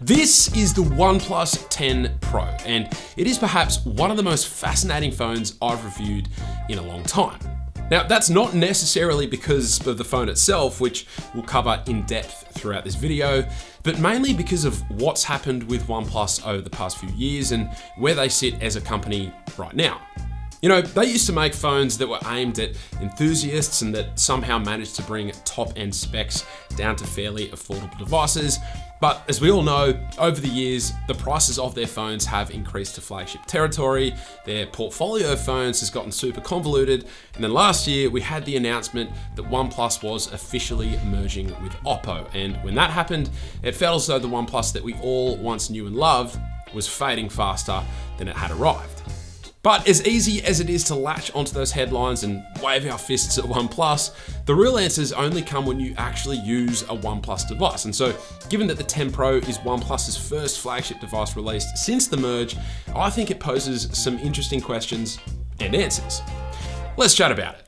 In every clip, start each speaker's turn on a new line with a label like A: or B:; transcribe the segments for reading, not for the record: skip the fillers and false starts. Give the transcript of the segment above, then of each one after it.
A: This is the OnePlus 10 Pro, and it is perhaps one of the most fascinating phones I've reviewed in a long time. Now, that's not necessarily because of the phone itself, which we'll cover in depth throughout this video, but mainly because of what's happened with OnePlus over the past few years and where they sit as a company right now. You know, they used to make phones that were aimed at enthusiasts and that somehow managed to bring top-end specs down to fairly affordable devices. But as we all know, over the years, the prices of their phones have increased to flagship territory. Their portfolio of phones has gotten super convoluted. And then last year, we had the announcement that OnePlus was officially merging with Oppo. And when that happened, it felt as though the OnePlus that we all once knew and loved was fading faster than it had arrived. But as easy as it is to latch onto those headlines and wave our fists at OnePlus, the real answers only come when you actually use a OnePlus device. And so, given that the 10 Pro is OnePlus's first flagship device released since the merge, I think it poses some interesting questions and answers. Let's chat about it.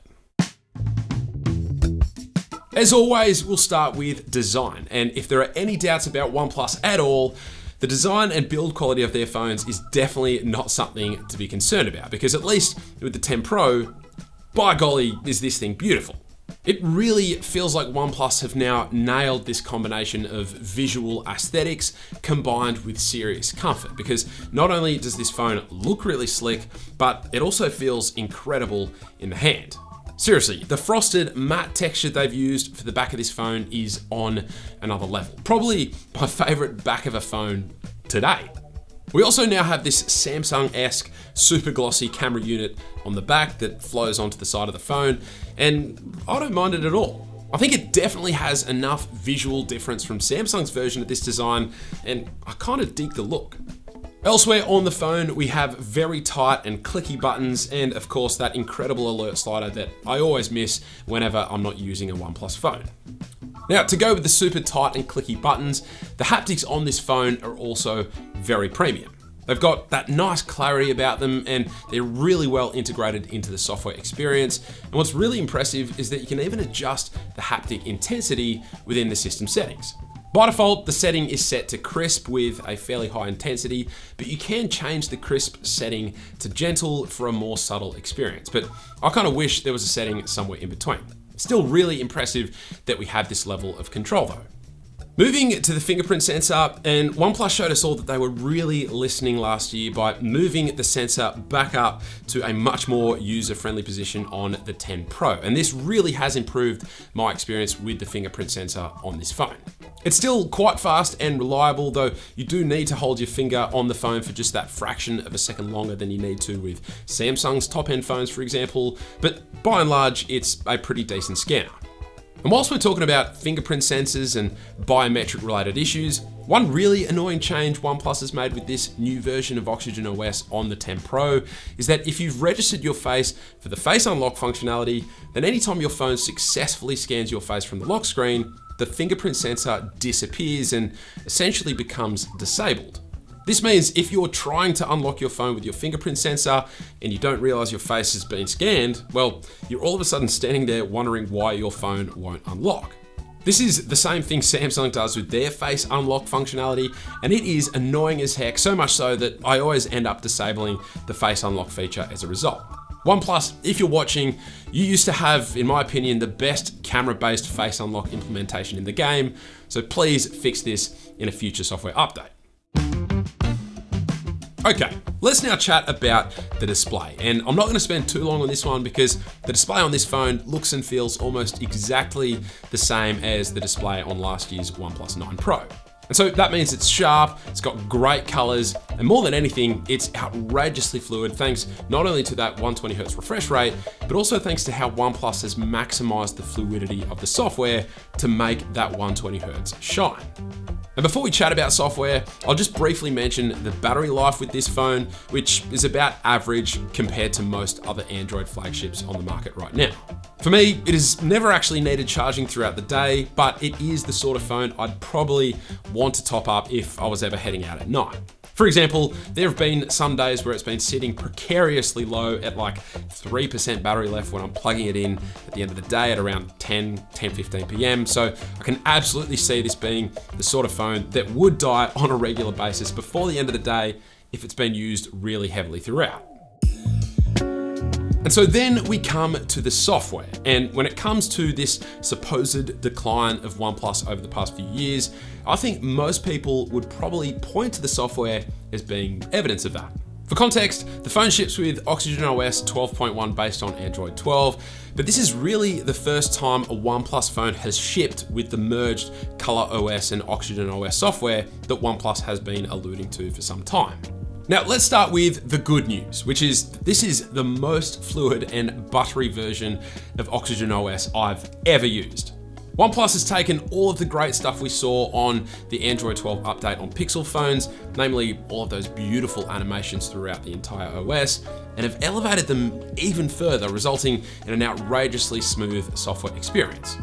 A: As always, we'll start with design. And if there are any doubts about OnePlus at all, the design and build quality of their phones is definitely not something to be concerned about, because at least with the 10 Pro, by golly, is this thing beautiful. It really feels like OnePlus have now nailed this combination of visual aesthetics combined with serious comfort, because not only does this phone look really slick, but it also feels incredible in the hand. Seriously, the frosted matte texture they've used for the back of this phone is on another level. Probably my favorite back of a phone today. We also now have this Samsung-esque super glossy camera unit on the back that flows onto the side of the phone, and I don't mind it at all. I think it definitely has enough visual difference from Samsung's version of this design, and I kind of dig the look. Elsewhere on the phone, we have very tight and clicky buttons, and of course that incredible alert slider that I always miss whenever I'm not using a OnePlus phone. Now, to go with the super tight and clicky buttons, the haptics on this phone are also very premium. They've got that nice clarity about them, and they're really well integrated into the software experience. And what's really impressive is that you can even adjust the haptic intensity within the system settings. By default, the setting is set to crisp with a fairly high intensity, but you can change the crisp setting to gentle for a more subtle experience. But I kind of wish there was a setting somewhere in between. Still really impressive that we have this level of control though. Moving to the fingerprint sensor, and OnePlus showed us all that they were really listening last year by moving the sensor back up to a much more user-friendly position on the 10 Pro. And this really has improved my experience with the fingerprint sensor on this phone. It's still quite fast and reliable, though you do need to hold your finger on the phone for just that fraction of a second longer than you need to with Samsung's top-end phones, for example. But by and large, it's a pretty decent scanner. And whilst we're talking about fingerprint sensors and biometric related issues, one really annoying change OnePlus has made with this new version of Oxygen OS on the 10 Pro is that if you've registered your face for the face unlock functionality, then anytime your phone successfully scans your face from the lock screen, the fingerprint sensor disappears and essentially becomes disabled. This means if you're trying to unlock your phone with your fingerprint sensor and you don't realize your face has been scanned, well, you're all of a sudden standing there wondering why your phone won't unlock. This is the same thing Samsung does with their face unlock functionality, and it is annoying as heck, so much so that I always end up disabling the face unlock feature as a result. OnePlus, if you're watching, you used to have, in my opinion, the best camera-based face unlock implementation in the game, so please fix this in a future software update. Okay, let's now chat about the display. And I'm not going to spend too long on this one because the display on this phone looks and feels almost exactly the same as the display on last year's OnePlus 9 Pro. And so that means it's sharp, it's got great colors, and more than anything, it's outrageously fluid thanks not only to that 120Hz refresh rate, but also thanks to how OnePlus has maximized the fluidity of the software to make that 120Hz shine. And before we chat about software, I'll just briefly mention the battery life with this phone, which is about average compared to most other Android flagships on the market right now. For me, it has never actually needed charging throughout the day, but it is the sort of phone I'd probably want to top up if I was ever heading out at night. For example, there have been some days where it's been sitting precariously low at like 3% battery left when I'm plugging it in at the end of the day at around 10:15 p.m. So I can absolutely see this being the sort of phone that would die on a regular basis before the end of the day if it's been used really heavily throughout. And so then we come to the software. And when it comes to this supposed decline of OnePlus over the past few years, I think most people would probably point to the software as being evidence of that. For context, the phone ships with Oxygen OS 12.1 based on Android 12, but this is really the first time a OnePlus phone has shipped with the merged Color OS and Oxygen OS software that OnePlus has been alluding to for some time. Now, let's start with the good news, which is this is the most fluid and buttery version of Oxygen OS I've ever used. OnePlus has taken all of the great stuff we saw on the Android 12 update on Pixel phones, namely all of those beautiful animations throughout the entire OS, and have elevated them even further, resulting in an outrageously smooth software experience.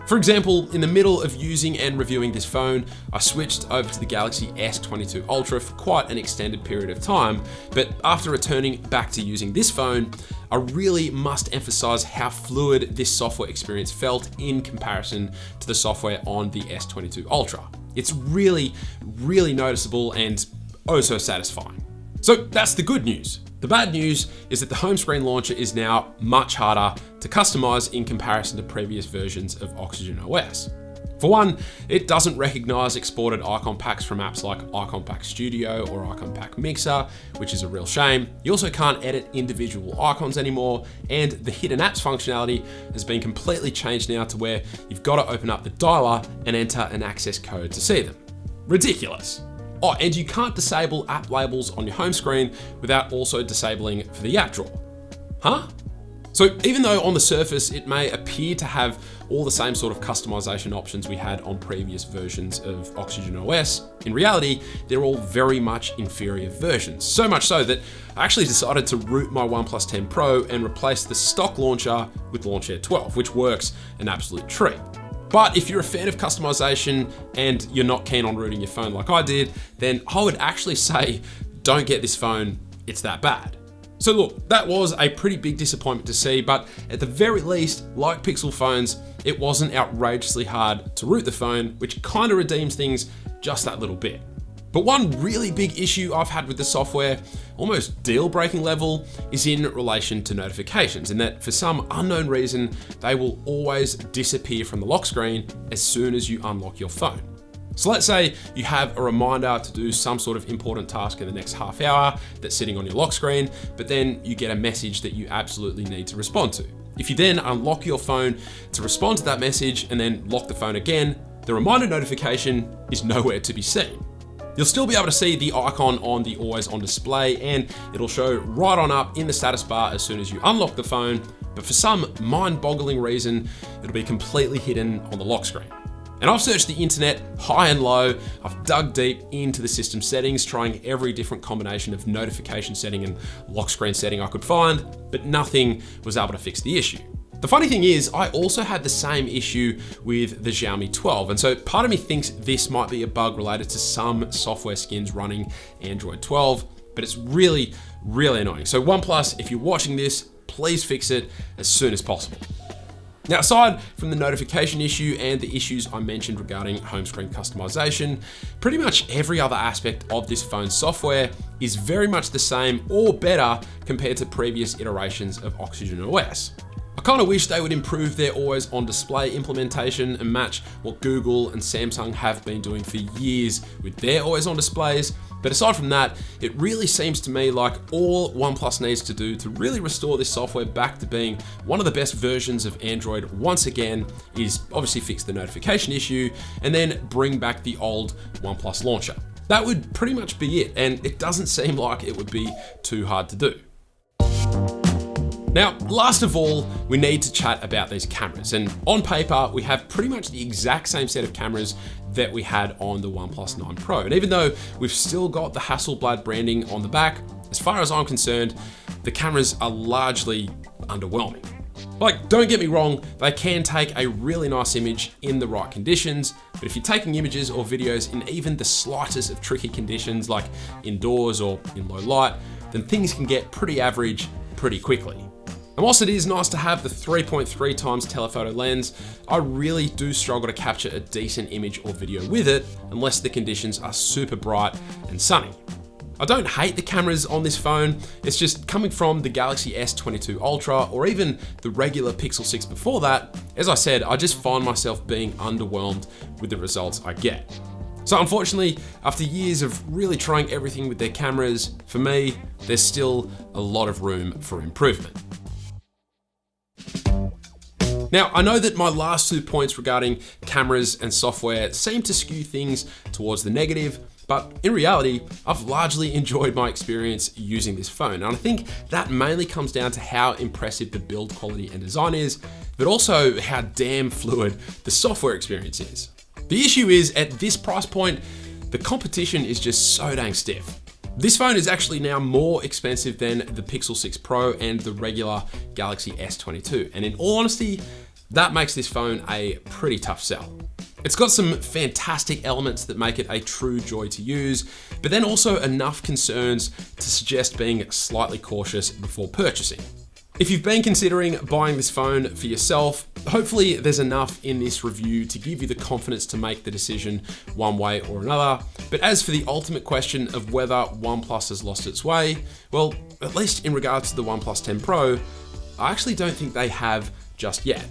A: For example, in the middle of using and reviewing this phone, I switched over to the Galaxy S22 Ultra for quite an extended period of time, but after returning back to using this phone, I really must emphasize how fluid this software experience felt in comparison to the software on the S22 Ultra. It's really, really noticeable and oh so satisfying. So that's the good news. The bad news is that the home screen launcher is now much harder to customize in comparison to previous versions of Oxygen OS. For one, it doesn't recognize exported icon packs from apps like Icon Pack Studio or Icon Pack Mixer, which is a real shame. You also can't edit individual icons anymore, and the hidden apps functionality has been completely changed now to where you've got to open up the dialer and enter an access code to see them. Ridiculous. Oh, and you can't disable app labels on your home screen without also disabling for the app drawer. Huh? So even though on the surface it may appear to have all the same sort of customization options we had on previous versions of Oxygen OS, in reality, they're all very much inferior versions. So much so that I actually decided to root my OnePlus 10 Pro and replace the stock launcher with Launcher 12, which works an absolute treat. But if you're a fan of customization and you're not keen on rooting your phone like I did, then I would actually say don't get this phone, it's that bad. So look, that was a pretty big disappointment to see, but at the very least, like Pixel phones, it wasn't outrageously hard to root the phone, which kind of redeems things just that little bit. But one really big issue I've had with the software, almost deal-breaking level, is in relation to notifications, in that for some unknown reason, they will always disappear from the lock screen as soon as you unlock your phone. So let's say you have a reminder to do some sort of important task in the next half hour that's sitting on your lock screen, but then you get a message that you absolutely need to respond to. If you then unlock your phone to respond to that message and then lock the phone again, the reminder notification is nowhere to be seen. You'll still be able to see the icon on the always on display, and it'll show right on up in the status bar as soon as you unlock the phone, but for some mind-boggling reason, it'll be completely hidden on the lock screen. And I've searched the internet high and low, I've dug deep into the system settings, trying every different combination of notification setting and lock screen setting I could find, but nothing was able to fix the issue. The funny thing is, I also had the same issue with the Xiaomi 12, and so part of me thinks this might be a bug related to some software skins running Android 12, but it's really, really annoying. So OnePlus, if you're watching this, please fix it as soon as possible. Now, aside from the notification issue and the issues I mentioned regarding home screen customization, pretty much every other aspect of this phone's software is very much the same or better compared to previous iterations of Oxygen OS. I kind of wish they would improve their always on display implementation and match what Google and Samsung have been doing for years with their always on displays. But aside from that, it really seems to me like all OnePlus needs to do to really restore this software back to being one of the best versions of Android once again is obviously fix the notification issue and then bring back the old OnePlus launcher. That would pretty much be it, and it doesn't seem like it would be too hard to do. Now, last of all, we need to chat about these cameras. And on paper, we have pretty much the exact same set of cameras that we had on the OnePlus 9 Pro. And even though we've still got the Hasselblad branding on the back, as far as I'm concerned, the cameras are largely underwhelming. Like, don't get me wrong, they can take a really nice image in the right conditions, but if you're taking images or videos in even the slightest of tricky conditions, like indoors or in low light, then things can get pretty average pretty quickly. And whilst it is nice to have the 3.3 times telephoto lens, I really do struggle to capture a decent image or video with it unless the conditions are super bright and sunny. I don't hate the cameras on this phone, it's just coming from the Galaxy S22 Ultra or even the regular Pixel 6 before that, as I said, I just find myself being underwhelmed with the results I get. So unfortunately, after years of really trying everything with their cameras, for me, there's still a lot of room for improvement. Now, I know that my last 2 points regarding cameras and software seem to skew things towards the negative, but in reality, I've largely enjoyed my experience using this phone. And I think that mainly comes down to how impressive the build quality and design is, but also how damn fluid the software experience is. The issue is, at this price point, the competition is just so dang stiff. This phone is actually now more expensive than the Pixel 6 Pro and the regular Galaxy S22. And in all honesty, that makes this phone a pretty tough sell. It's got some fantastic elements that make it a true joy to use, but then also enough concerns to suggest being slightly cautious before purchasing. If you've been considering buying this phone for yourself, hopefully there's enough in this review to give you the confidence to make the decision one way or another. But as for the ultimate question of whether OnePlus has lost its way, well, at least in regards to the OnePlus 10 Pro, I actually don't think they have just yet.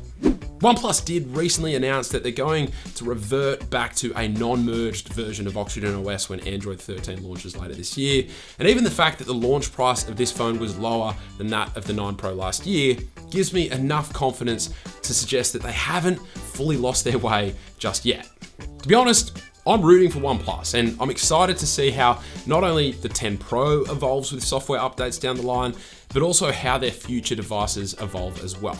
A: OnePlus did recently announce that they're going to revert back to a non-merged version of Oxygen OS when Android 13 launches later this year. And even the fact that the launch price of this phone was lower than that of the 9 Pro last year gives me enough confidence to suggest that they haven't fully lost their way just yet. To be honest, I'm rooting for OnePlus, and I'm excited to see how not only the 10 Pro evolves with software updates down the line, but also how their future devices evolve as well.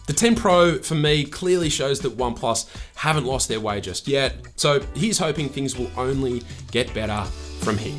A: The 10 Pro, for me, clearly shows that OnePlus haven't lost their way just yet, so here's hoping things will only get better from here.